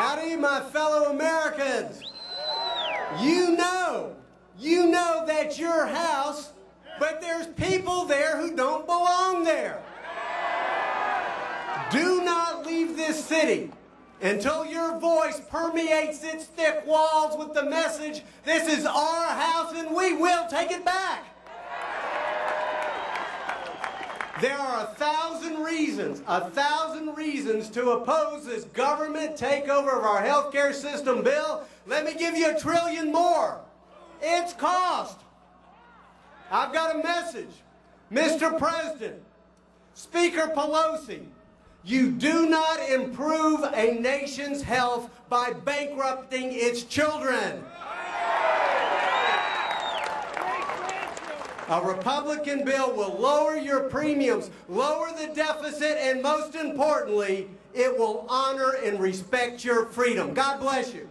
Howdy, my fellow Americans. You know that's your house, but there's people there who don't belong there. Do not leave this city until your voice permeates its thick walls with the message, this is our house and we will take it back. There are 1,000 reasons to oppose this government takeover of our healthcare system bill. Let me give you 1 trillion more. It's cost. I've got a message. Mr. President, Speaker Pelosi, you do not improve a nation's health by bankrupting its children. A Republican bill will lower your premiums, lower the deficit, and most importantly, it will honor and respect your freedom. God bless you.